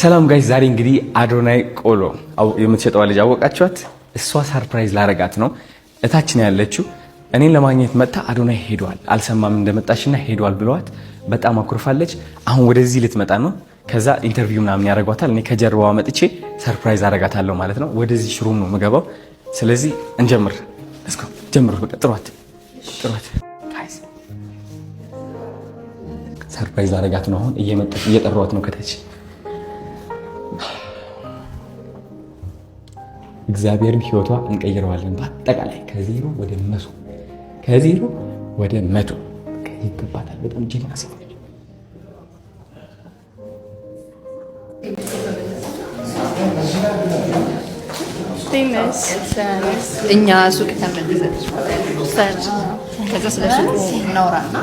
ሰላም ጋይስ፣ ዛሬ እንግዲህ አዶናይ ቆሎ የምትሸጠው ልጅ አወቃችኋት? እሷ ሰርፕራይዝ ላረጋት ነው። እታችን ያለችው እኔን ለማግኘት መጣ። አዶናይ ሄዷል፣ አልሰማም እንደመጣሽና ሄዷል ብለዋት በጣም አኩርፋለች። አሁን ወደዚህ ልትመጣ ነው። ከዛ ኢንተርቪው ምናምን ያደርጓታል። እኔ ከጀርባዋ መጥቼ ሰርፕራይዝ አረጋታለሁ ማለት ነው። ወደዚህ ሽሩም ነው የምገባው። ስለዚህ እንጀምር። እስኮ ጀምሩ። በቃ ጥሯት። ጋይስ ሰርፕራይዝ አረጋት ነው። አሁን እየመጣች እየጠራዋት ነው ከታች። እግዚአብሔርን ህይወቷ እንቀይረዋለን በአጠቃላይ ከዜሮ ወደ መቶ ይገባታል። በጣም ጀግና ሴት ነች። እኛ ሱቅ ተመልሰን ከዛ ስለሱ እናውራና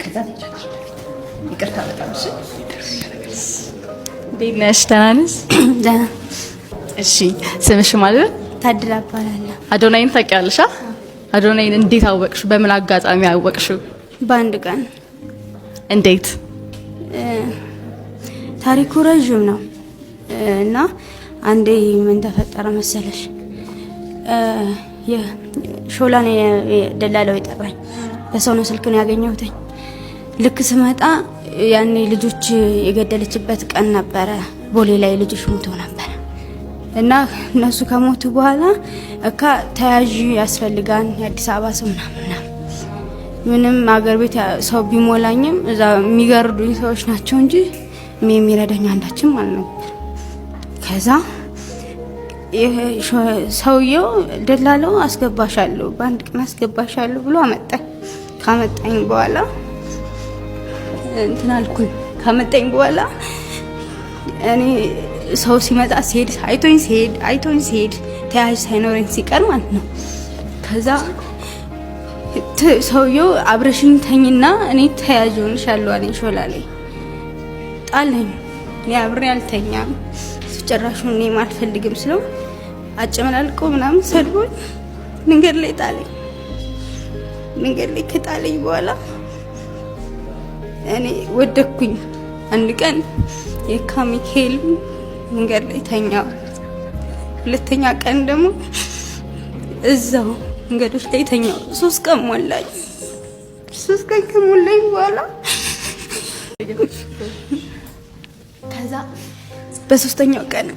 ከዛ ይቅርታ በጣም እሺ። እንዴት ነሽ? ደህና ነሽ? ደህና። እሺ ስምሽ ማለት? ታድላ እባላለሁ። አዶናይን ታውቂያለሽ? አዶናይን እንዴት አወቅሽው? በምን አጋጣሚ አወቅሽው? በአንድ ቀን። እንዴት? ታሪኩ ረዥም ነው እና አንዴ ምን ተፈጠረ መሰለሽ? ሾላን ደላላው ይጠራኝ። በሰው ነው ስልክ ነው ያገኘሁት። ልክ ስመጣ ያኔ ልጆች የገደለችበት ቀን ነበረ። ቦሌ ላይ ልጆች ሞቶ ነበር እና እነሱ ከሞቱ በኋላ እካ ተያዥ ያስፈልጋን የአዲስ አበባ ሰው ምንም አገር ቤት ሰው ቢሞላኝም እዛ የሚገርዱኝ ሰዎች ናቸው እንጂ የሚረዳኝ አንዳችም አልነበር። ከዛ ሰውየው ደላላው አስገባሻለሁ በአንድ ቀን አስገባሻለሁ ብሎ አመጣኝ። ካመጣኝ በኋላ እንትን አልኩኝ። ካመጣኝ በኋላ እኔ ሰው ሲመጣ ሲሄድ አይቶኝ ሲሄድ ተያዥ ሳይኖረኝ ሲቀር ማለት ነው። ከዛ ሰውየው አብረሽኝ ተኝና እኔ ተያዥ ሆንሻለሁ አለኝ። ሾላ ላይ ጣለኝ። እኔ አብሬ አልተኛም። ጭራሹን እኔ አልፈልግም ስለው አጨመላልቆ ምናምን ሰድቦኝ መንገድ ላይ ጣለኝ። መንገድ ላይ ከጣለኝ በኋላ እኔ ወደኩኝ። አንድ ቀን የካ ሚካኤል መንገድ ላይ ተኛው። ሁለተኛ ቀን ደግሞ እዛው መንገዶች ላይ ተኛው። 3 ቀን ሞላኝ። 3 ቀን ከሞላኝ በኋላ ከዛ በሶስተኛው ቀን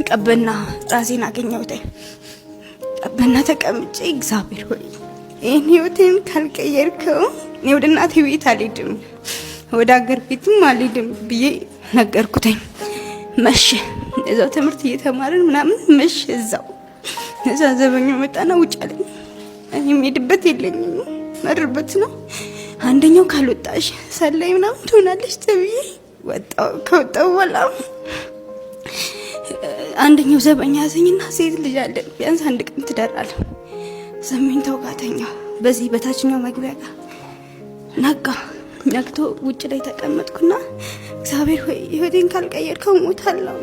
ቀበና ራሴን አገኘሁት። ቀበና ተቀምጬ እግዚአብሔር ሆይ ይሄን ህይወቴን ካልቀየርከው እኔ ወደ እናቴ ቤት አልሄድም፣ ወደ ሀገር ቤትም አልሄድም ብዬ ነገርኩተኝ። መሸ። እዛው ትምህርት እየተማርን ምናምን መሸ። እዛ ዘበኛው መጣና ውጭ አለኝ። እኔ የምሄድበት የለኝም፣ መርበት ነው። አንደኛው ካልወጣሽ ሰላይ ምናምን ትሆናለች ተብዬ ወጣው። ከወጣው በኋላ አንደኛው ዘበኛ ያዘኝና ሴት ልጅ አለ ቢያንስ አንድ ቀን ትደራለህ ዘመኝ ተውጋተኛው በዚህ በታችኛው መግቢያ ጋር ነግቶ ውጭ ላይ ተቀመጥኩና እግዚአብሔር ሆይ ህይወቴን ካልቀየርከው ሞታለሁ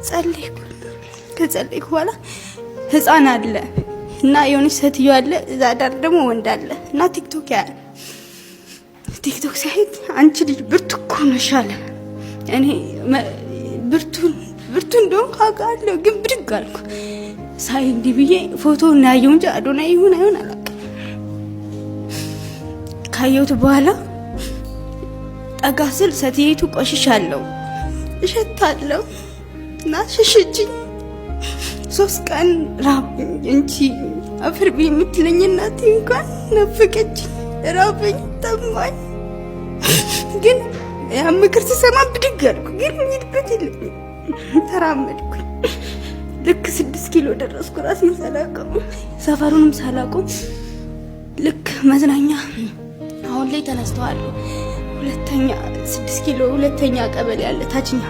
ጸለይኩ። ከጸለይኩ በኋላ ህፃን አለ እና የሆነች ሴትዮ አለ፣ እዛ ዳር ደግሞ ወንድ አለ እና ቲክቶክ ሳይት አንቺ ልጅ ብርቱ እኮ ነሽ አለ። እኔ ብርቱ እንደውም ካውቃለሁ ግን ብድግ አልኩ። ሳይ እንዲህ ብዬ ፎቶውን ያየው እንጂ አዶናይ ይሁን አይሁን አላውቅም። ካየሁት በኋላ ጠጋ ስል ሴትየቱ ቆሽሻለሁ፣ እሸታለሁ እና ሽሽችኝ። 3 ቀን ራበኝ እንጂ አፈር ቢ የምትለኝ እናቴ እንኳን ናፈቀችኝ። ራበኝ፣ ጠማኝ። ግን ያ ምክር ስሰማ ብድግ አልኩ። ግን የምሄድበት የለኝም። ተራመድኩኝ። ልክ 6 ኪሎ ደረስኩ። ራሴን ሳላውቀው ሰፈሩንም ሳላውቀው ልክ መዝናኛ አሁን ላይ ተነስተዋል። 6 ኪሎ ሁለተኛ ቀበሌ ያለ ታችኛ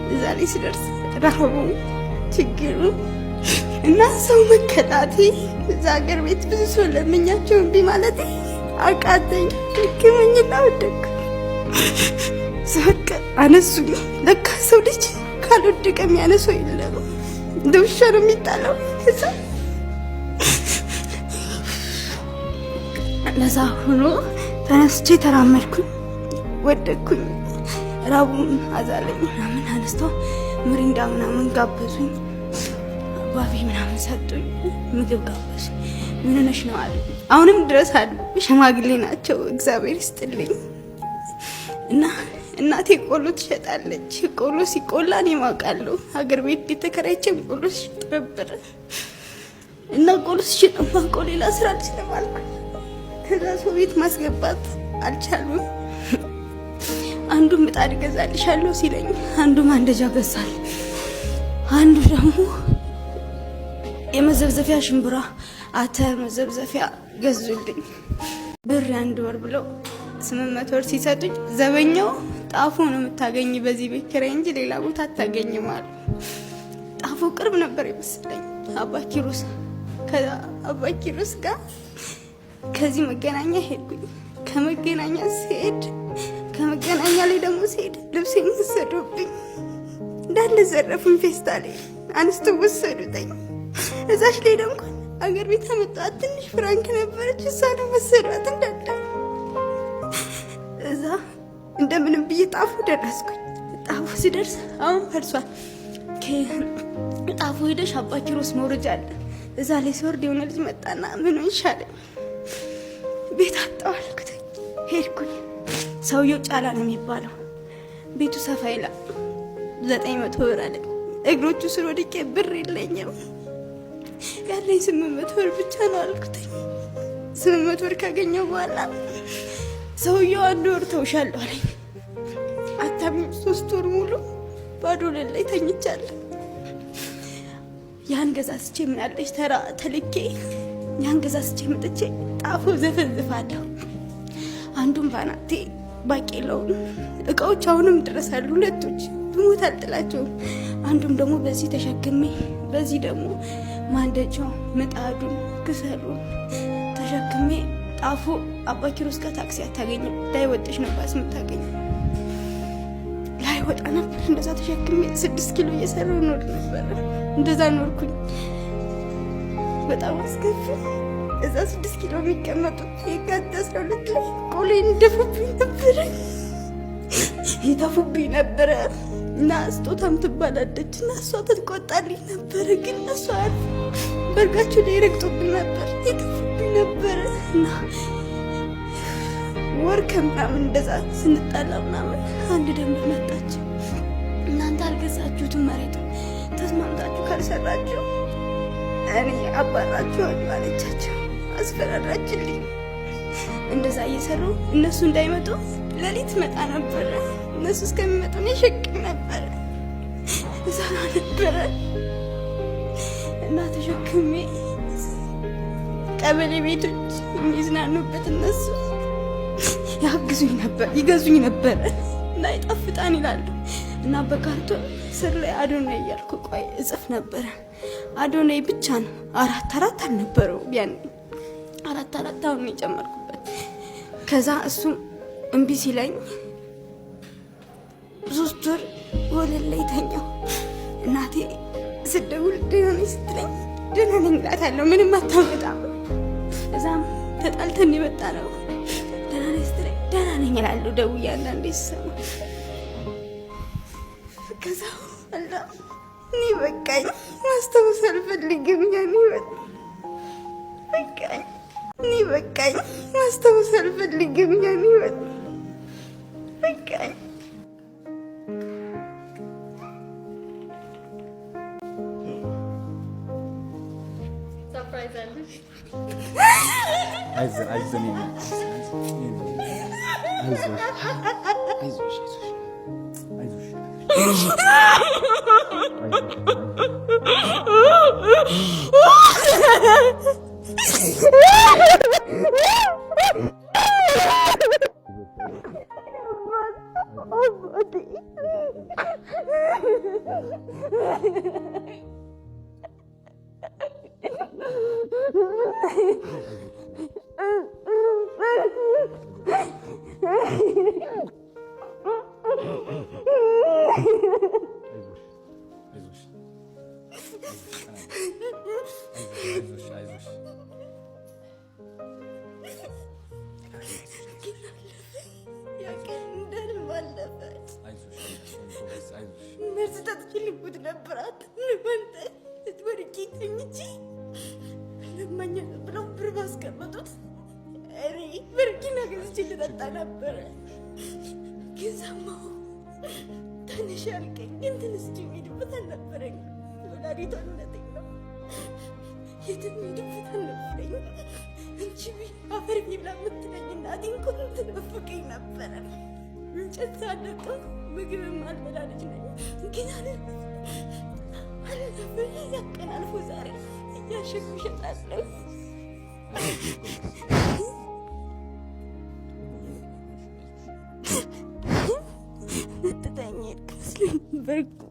እዛ ላይ ስደርስ ረሃቡ ችግሩ እና ሰው መከዳቴ እዛ ሀገር ቤት ብዙ ሰው ለምኛቸው እምቢ ማለቴ አቃተኝ። ልክምኝና ወደኩ። ሰከ አነሱኝ። ለካ ሰው ልጅ ካልወደቀ የሚያነሰው የለም፣ እንደ ውሻ ነው የሚጣለው። ከዛ ለዛ ሆኖ ተነስቼ ተራመድኩኝ። ወደኩኝ። ራቡን አዛለኝ ምናምን አነስተው ምሪንዳ ምናምን ጋበዙኝ። ባቢ ምናምን ሰጡኝ። ምግብ ጋበዙኝ። ምን ሆነሽ ነው አሉ። አሁንም ድረስ አሉ። ሽማግሌ ናቸው። እግዚአብሔር ይስጥልኝ። እና እናቴ ቆሎ ትሸጣለች። ቆሎ ሲቆላ እኔ ማውቃለሁ። ሀገር ቤት የተከራይቼም ቆሎ ሲሸጥ ነበረ እና ቆሎ ሲሸጥ ማውቀው ሌላ ስራ አልችልም አልኩ። ከዛ ሰው ቤት ማስገባት አልቻሉም። አንዱ ምጣድ ገዛልሻለሁ ሲለኝ አንዱ ማንደጃ ገዛል። አንዱ ደግሞ የመዘብዘፊያ ሽምብራ አተር መዘብዘፊያ ገዙልኝ። ብር 1 ወር ብለው 800 ብር ሲሰጡኝ ዘበኛው ጣፎ ነው የምታገኝ በዚህ ቤት ኪራይ እንጂ ሌላ ቦታ አታገኝም አሉ። ጣፎ ቅርብ ነበር ይመስለኝ አባ ኪሮስ። ከአባ ኪሮስ ጋር ከዚህ መገናኛ ሄድኩኝ። ከመገናኛ ሲሄድ ከመገናኛ ላይ ደግሞ ሲሄድ ልብሴን ወሰዱብኝ። እንዳለ ዘረፉኝ። ፌስታሌ አንስቶ ወሰዱኝ። እዛች ላይ ደግሞ አገር ቤት አመጣት ትንሽ ፍራንክ ነበረች። እሷን ወሰዷት እንዳለ። እዛ እንደምንም ብዬ ጣፉ ደረስኩኝ። ጣፉ ሲደርስ አሁን ፈርሷል። ጣፉ ሄደሽ አባ ኪሮስ መውረጃ አለ። እዛ ላይ ሲወርድ የሆነ ልጅ መጣና ምን ይሻለኝ ቤት አጣሁ አልኩት። ሄድኩኝ። ሰውየው ጫላ ነው የሚባለው። ቤቱ ሰፋ ይላል። 900 ብር አለ። እግሮቹ ስር ወድቄ ብር የለኝም ያለኝ 800 ብር ብቻ ነው አልኩት። 800 ብር ካገኘው በኋላ ሰውየው 1 ወር ተውሻለሁ አለኝ። አታምኝ 3 ወር ሙሉ ባዶ ላይ ተኝቻለሁ። ያን ገዛስቼ ምን አለሽ ተራ ተልኬ ያን ገዛስቼ መጥቼ ጣፎ ዘፈዝፋለሁ። አንዱም ባናቴ ባቄላውን እቃዎች አሁንም ድረስ አሉ። ሁለቶች ብሞት አልጥላቸውም። አንዱም ደግሞ በዚህ ተሸክሜ በዚህ ደግሞ ማንደጃው ምጣዱን ክሰሉን ተሸክሜ ጣፎ አባ ኪሮስ ጋር ታክሲ አታገኝም። ላይ ወጥሽ ነው ባስ የምታገኝ። ላይ ወጣ ነበር እንደዛ ተሸክሜ 6 ኪሎ እየሰራሁ ኖር ነበር። እንደዛ ኖርኩኝ። በጣም አስከፊ። እዛ 6 ኪሎ የሚቀመጡት የካቲት 12 ላይ ቆሌን ይደፉብኝ ነበረ ይተፉብኝ ነበረ እና ስጦታም ትባላለች እና እሷ ትቆጣልኝ ነበረ። ግን እሷ በርጋቸው ላይ ረግጦብኝ ነበር ይተፉብኝ ነበረ እና ወር ከምናምን እንደዛ ስንጣላ ምናምን አንድ ደንብ መጣች። እናንተ አልገዛችሁትም መሬቱ ተስማምታችሁ ካልሰራችሁ እኔ አባራችኋለሁ አለቻቸው። አስፈራራችልኝ። እንደዛ እየሰሩ እነሱ እንዳይመጡ ለሊት መጣ ነበር። እነሱ እስከሚመጡ እኔ ሸቅም ነበር እዛ ነበረ እና ተሸክሜ ቀበሌ ቤቶች የሚዝናኑበት እነሱ ያግዙኝ ነበር ይገዙኝ ነበር እና ይጣፍጣን ይላሉ እና በካርቶን ስር ላይ አዶናይ እያልኩ ቆይ እጽፍ ነበረ። አዶናይ ብቻ ነው 4 አልነበረው ያን 4 አሁን የጨመርኩበት። ከዛ እሱም እምቢ ሲለኝ 3 ወር ወለል ላይ ተኛው። እናቴ ስደውል ደህና ነኝ ስትለኝ ደህና ነኝ እላታለሁ። ምንም አታመጣም። እዛም ተጣልተን የመጣ ነው። ደህና ነኝ ስትለኝ ደህና ነኝ እላለሁ ደውዬ አንዳንዴ ስሰማ። ከዛ አላ እኔ በቃኝ ማስታወስ አልፈልግም። ያኔ በቃኝ እኔ በቃኝ ማስታወስ አልፈልግም። ያኔ በቃኝ። ነርስ ታጥችልኩት ነበራት ለማንተ ወርቂ ተኝቺ ለማኛ ብለው ብር ባስቀመጡት እኔ በርኪና ገዝቼ ልጠጣ ነበረ። ግን ሰማሁ ትንሽ አልከኝ። ግን ትንሽ የሚሄድበት አልነበረኝ። ወላዲቷ እውነቴን ነው። የትም የሚሄድበት አልነበረኝ። እንጂ አፈር ብላ የምትለኝ እናቴ እንኳን ትናፍቀኝ ነበረ። እንጨት ሳለቅም ምግብም አልበላ ልጅ ነኝ። ግን አለፈ ያቀን አልፎ ዛሬ እያሸጉ እሸጣለሁ። ነጥተኛ ሄድክ መስሎኝ ነበር እኮ።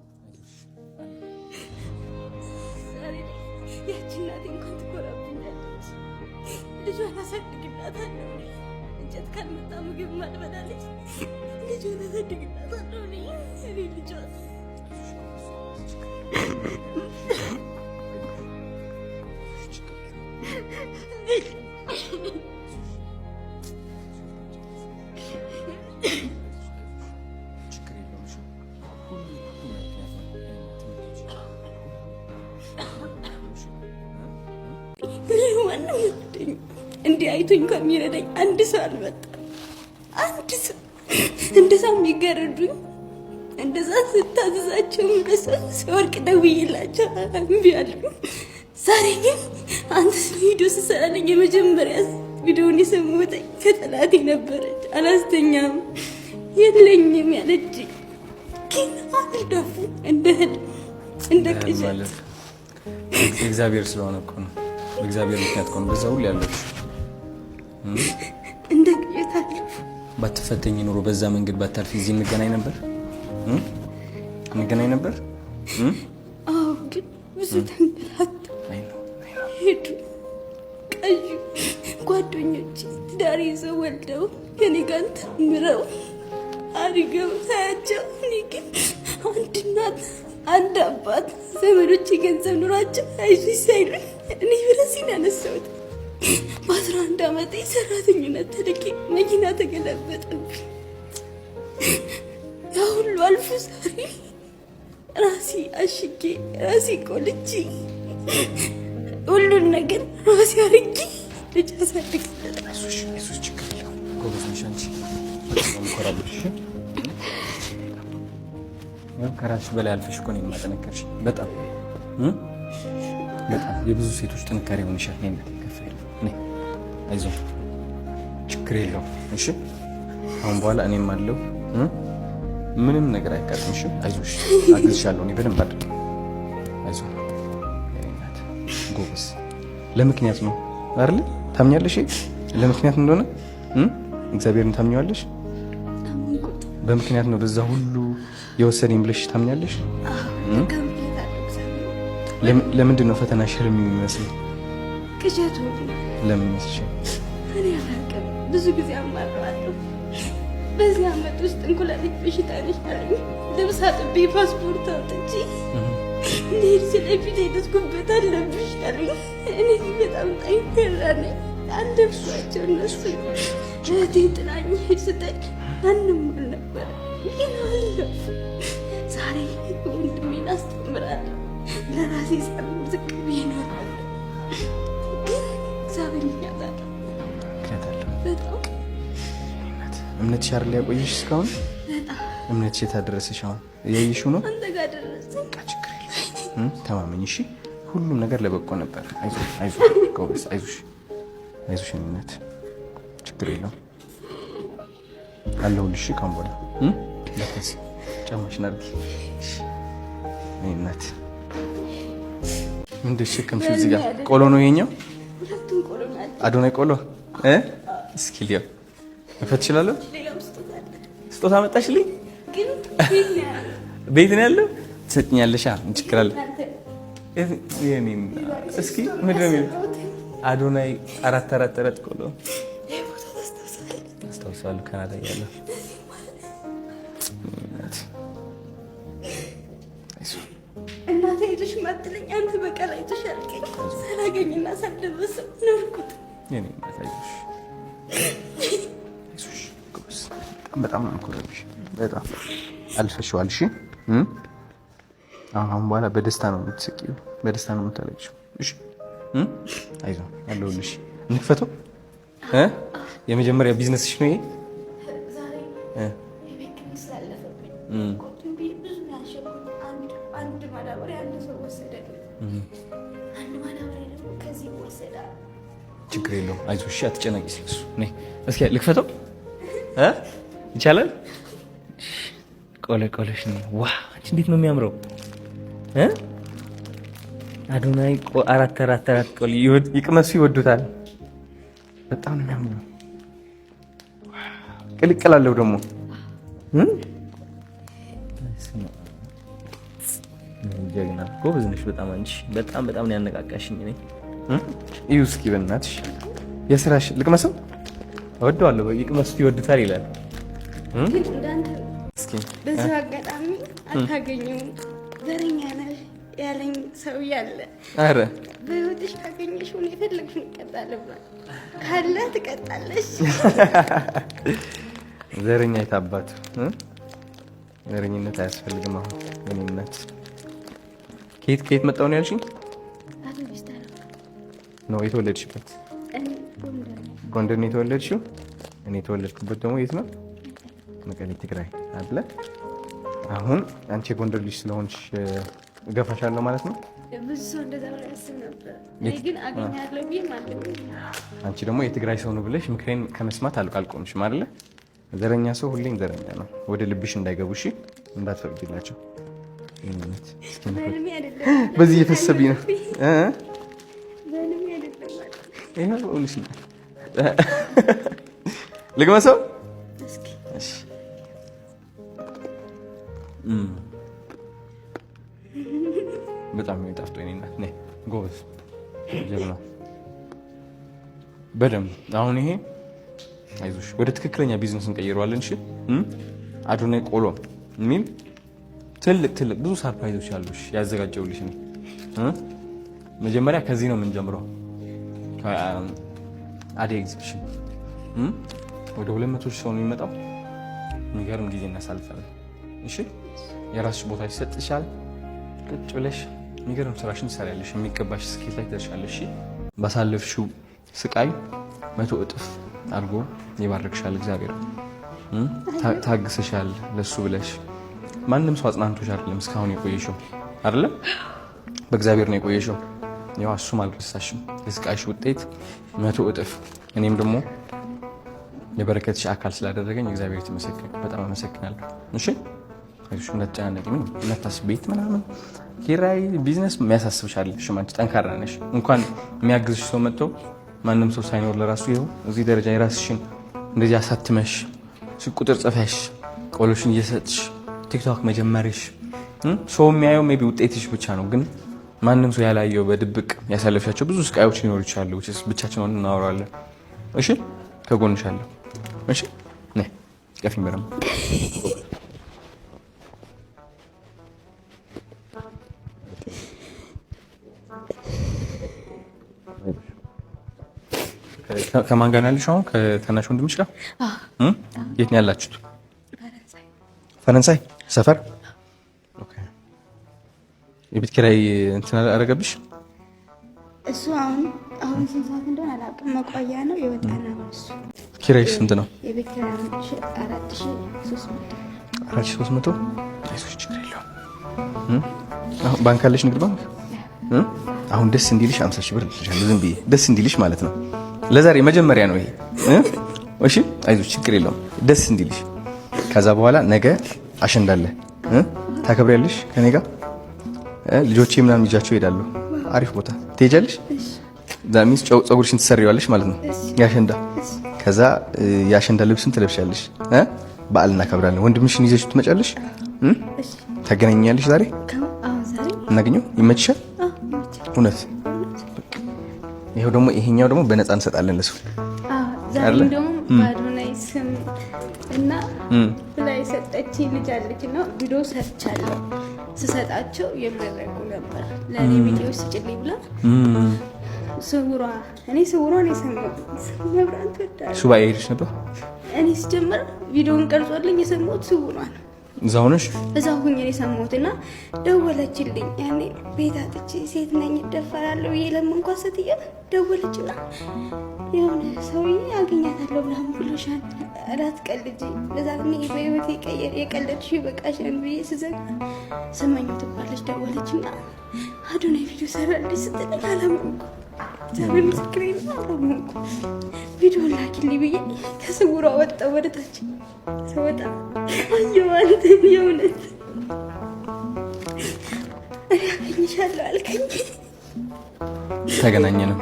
ዛሬ ያቺ እናቴ እንኳን ትኮራብኛለች። ልጇን አሳድግላታለሁ። እንጨት ካልመጣ ምግብ ማልበላለች። ልጇን አሳድግላታለሁ። እኔ ልጇን እንዲህ አይቶኝ ከሚረዳኝ አንድ ሰው አልመጣም። አንድ ሰው እንደዛ የሚገረዱኝ እንደዛ ስታዘዛቸው ምረሰብ ሰወርቅ ደውዬላቸው እምቢ አሉኝ። ዛሬ ግን አንተ ቪዲዮ ስሰራለኝ የመጀመሪያ ቪዲዮውን የሰማሁት ከጠላቴ ነበረች። አላስተኛም የለኝም ያለች ግን አልደፉ እንደ ቅዠት እግዚአብሔር ስለሆነ እኮ ነው። በእግዚአብሔር ምክንያት ነው በዛ ሁሉ ያለው እንደ ቅዠት አለፉ። ባትፈተኝ ኑሮ በዛ መንገድ ባታልፊ እዚህ እንገናኝ ነበር አዎ ግን ብዙ ተንገላታ ሄዱ። ቀዩ ጓደኞች ትዳር ይዘው ወልደው ከኔ ጋር ተምረው አድገው ሳያቸው እኔ ግን አንድ እናት አንድ አባት ዘመዶች ገንዘብ ኑሯቸው አይዞሽ ሳይሉኝ እኔ ብረሲን ያነሳሁት። በ11 ዓመቴ ሰራተኝነት ተልኬ መኪና ተገለበጠብኝ። ያ ሁሉ አልፎ ዛሬ ራሴ አሽጌ ራሴ ቆልቼ ሁሉን ነገር ራሴ አድርጌ ልጅ አሳድግለታለሁ። አይዞሽ ችግር የለውም ጎበዝ ነሽ አንቺ። በጣም ኮራብሽ። ከራስሽ በላይ አልፈሽ እኮ ነው የማጠነከርሽ። በጣም የብዙ ሴቶች ጥንካሬ ሆነሻል። አይዞህ ችግር የለውም እሺ። አሁን በኋላ እኔም አለው ምንም ነገር አይቃጥምሽም። አይዞሽ አግዝሻለሁ እኔ በደንብ አድርጌ። አይዞህ ጎበዝ። ለምክንያት ነው አይደል? ታምኛለሽ? ለምክንያት እንደሆነ እግዚአብሔርን ታምኛለሽ? በምክንያት ነው በዛ ሁሉ የወሰደኝ ብለሽ ታምኛለሽ? ለምንድን ነው ፈተና ህልም የሚመስለው? ቅዠት ነው። ለምን መስሽ? እኔ አላውቅም። ብዙ ጊዜ አማራለሁ። በዚህ ዓመት ውስጥ እንኩላሊት በሽታ ነሽ አለኝ። ልብስ አጥቤ ፓስፖርት አውጥቼ እንዴት ስለፊት የተስኩበት አለብሽ አለኝ። እኔ በጣም ጠንካራ ነኝ። አለብሷቸው እነሱ እህቴ ጥላኝ ስትል ማንም አልነበረ። ግን አለሁ። ዛሬ ወንድሜን አስተምራለሁ። ለራሴ ሳምም ዝቅ ብዬ እኖራለሁ። ግን እግዚአብሔር ይያዛል። በጣም እምነትሽ አይደል ያቆየሽ እስካሁን? እምነትሽ የታደረሰሽ አሁን እያየሽው ነው። አንተ ጋር ደረሰ። ችግር የለም ተማመኝ እሺ። ሁሉም ነገር ለበጎ ነበር። አይዞሽ ጎበዝ፣ አይዞሽ እምነት ችግር የለም አለሁልሽ። ካሁን በኋላ ለከስ ጫማሽን አድርጊ እምነት። ምንድን ሸከምሽው? እዚህ ጋር ቆሎ ነው የኛው። ሁለቱም ቆሎ ናቸው። አዶናይ ቆሎ እስኪ ሊያ መፈት ይችላለሁ። ስጦታ መጣሽልኝ? ግን ቤት ነው ያለው። ትሰጥኛለሽ? ምን ችግር አለ? እስኪ ምንድን ነው አዶናይ አራት ቆሎ አስታውሳለሁ። ካናዳ እያለሁ እናቴ ሄደሽ ማትለኝ አንተ በቀል አይተሽ አልከኝ። ሳላገኝና ሳልደበስም ኖርኩት። በጣም ነው የምኮራብሽ። በጣም አልፈሽዋል። እሺ አሁን በኋላ በደስታ ነው የምትስቂው፣ በደስታ ነው የምታለቅሽው። እሺ አይዞህ አለሁልሽ። እንክፈተው። የመጀመሪያ ቢዝነስሽ ነው ይሄ? ችግር የለውም አይዞሽ፣ እሺ አትጨነቂ ስለሱ። እስኪ ልክፈተው ይቻላል? ቆለሽ ነው። ዋው አንቺ እንዴት ነው የሚያምረው! አዶናይ አራት ቆል ይቅመሱ፣ ይወዱታል። በጣም ነው የሚያምረው። ቅልቅል አለው ደግሞ ጀግና ጎበዝ ነሽ በጣም አንቺ። በጣም ነው ያነቃቃሽኝ። እኔ እዩ እስኪ በእናትሽ የስራሽ ልቅመሰው። እወደዋለሁ። ይቅመሱ ይወዱታል ይላል። እስኪ በዚህ አጋጣሚ አታገኙም ዘረኛ ነሽ ያለኝ ሰው ያለ። አረ በህይወትሽ ካገኘሽው የፈለግሽውን እቀጣለሁ ብሏል። ካለ ትቀጣለሽ። ዘረኛ የታባቱ ዘረኝነት አያስፈልግም። አሁን እኔነት ከየት መጣሁ ነው ያልሽኝ? ነው የተወለድሽበት? ጎንደር ነው የተወለድሽው? እኔ የተወለድኩበት ደግሞ የት ነው? መቀሌ ትግራይ አይደለ? አሁን አንቺ የጎንደር ልጅ ስለሆንሽ እገፋሻለሁ ማለት ነው። ብዙ ሰው እንደዛ ብሎ ያስብ ነበር። እኔ ግን አገኛለሁ ብዬ ማለት ነው። አንቺ ደግሞ የትግራይ ሰው ነው ብለሽ ምክሬን ከመስማት አልቆምሽም አይደለ? ዘረኛ ሰው ሁሌም ዘረኛ ነው። ወደ ልብሽ እንዳይገቡ እሺ፣ እንዳትፈቅጂላቸው። በዚህ እየፈሰብኝ ነው። ልግመሰው። በጣም የሚጣፍጥ ወይኔና ጎበዝ ጀግና በደምብ። አሁን ይሄ አይዞሽ ወደ ትክክለኛ ቢዝነስ እንቀይረዋለን። እሺ አዶናይ ቆሎ የሚል ትልቅ ብዙ ሰርፕራይዞች ያሉሽ ያዘጋጀውልሽ ነው። መጀመሪያ ከዚህ ነው የምንጀምረው፣ ከአዴ ኤግዚቢሽን ወደ 200 ሰው ነው የሚመጣው። የሚገርም ጊዜ እናሳልፋለን። እሺ የራስሽ ቦታ ይሰጥሻል። ቁጭ ብለሽ የሚገርም ስራሽን ትሰሪያለሽ። የሚገባሽ ስኬት ላይ ትደርሻለሽ። እሺ ባሳለፍሽው ስቃይ 100 እጥፍ አድርጎ ይባርክሻል እግዚአብሔር። ታግሰሻል ለሱ ብለሽ። ማንም ሰው አጽናንቶሽ አይደለም እስካሁን የቆየሽው አይደለ? በእግዚአብሔር ነው የቆየሽው። ያው እሱም አልረሳሽም። የስቃይሽ ውጤት 100 እጥፍ። እኔም ደግሞ የበረከትሽ አካል ስላደረገኝ እግዚአብሔር ይመስገን። በጣም አመሰግናለሁ። እሺ አይሽ ነጣነቂ ምን ነታስ ቤት ምናምን ኪራይ ቢዝነስ የሚያሳስብሽ አይደለሽም። አንቺ ጠንካራ ነሽ። እንኳን የሚያግዝሽ ሰው መጥቶ ማንም ሰው ሳይኖር ለራሱ ይኸው እዚህ ደረጃ የራስሽን እንደዚህ አሳትመሽ ቁጥር ጽፈሽ ቆሎሽን እየሰጥሽ ቲክቶክ መጀመርሽ ሰው የሚያየው ሜቢ ውጤትሽ ብቻ ነው። ግን ማንም ሰው ያላየው በድብቅ ያሳለፍሻቸው ብዙ ስቃዮች ሊኖሩ ይችላሉ። ብቻችን ሆነን እናወራለን። እሺ ከጎንሻለሁ። እሺ ነይ ቀፊኝ በረም ከማን ጋር ያለሽ? አሁን ከታናሽ ወንድምሽ ጋር? የት ነው ያላችሁት? ፈረንሳይ ሰፈር። ኦኬ። የቤት ኪራይ እንትን አደረገብሽ? እሱ አሁን ስንት ሰዓት እንደሆነ አላውቅም። መቆያ ነው የወጣ ነው እሱ። ኪራይሽ ስንት ነው? የቤት ኪራይ 4300። 4300? አይዞሽ ችግር የለውም። አሁን ባንክ አለሽ? ንግድ ባንክ? አሁን ደስ እንዲልሽ 50 ሺህ ብር ልትልሻለሁ። ዝም ብዬ ደስ እንዲልሽ ማለት ነው። ለዛሬ መጀመሪያ ነው ይሄ። እሺ አይዞሽ ችግር የለውም። ደስ እንዲልሽ። ከዛ በኋላ ነገ አሸንዳ አለ። ታከብሪያለሽ ከኔ ጋር። ልጆቼ ምናምን ይዣቸው እሄዳለሁ። አሪፍ ቦታ ትሄጃለሽ። ዛሚስ ፀጉርሽን ትሰሪዋለሽ ማለት ነው ያሸንዳ። ከዛ ያሸንዳ ልብስን ትለብሻለሽ። በዓል እናከብራለን። ወንድምሽን ይዘሽ ትመጫለሽ። ታገናኛለሽ ዛሬ እናገኘው። ይመችሻል? እውነት ይሄው ደግሞ ይሄኛው ደግሞ በነፃ እንሰጣለን ለሱ። ዛሬ ደግሞ በአዶናይ ስም እና ላይ ሰጠችኝ ልጅ አለች እና ቪዲዮ ሰርቻለሁ። ስሰጣቸው የመረቁ ነበር ለኔ ቪዲዮ ስጭልኝ ብላ ስውሯ እኔ የሰማሁት መብራት ወዳለ ሱባኤ ሄድሽ ነበር። እኔ ስጀምር ቪዲዮን ቀርጾልኝ የሰማሁት ስውሯ ነው። እዛው ነሽ? እዛው ሆኜ ነው የሰማሁትና ደወለችልኝ። ያኔ ቤት አጥቼ ሴት ነኝ እደፈራለሁ ብዬ ለመንኳት ስትዬ ደወለችና የሆነ ሰውዬ አገኛታለሁ ምናምን ብሎሻል አትቀልጂ፣ በዛ ግን በህይወቴ የቀለድሽ ይበቃሻል ብዬ ስዘጋ ስመኝ ትባለች። ደወለችና አዶናይ ቪዲዮ ሰራልኝ ስትለኝ አላመንኩ። እግዚአብሔር ምስክሬ ነው አላመንኩ። ቪዲዮ ላኪልኝ ብዬ ከስውሯ ወጣ ወደታች ሰወጣ አየሁ ማለት የእውነት እኔ አገኝሻለሁ አልከኝ። ተገናኘንም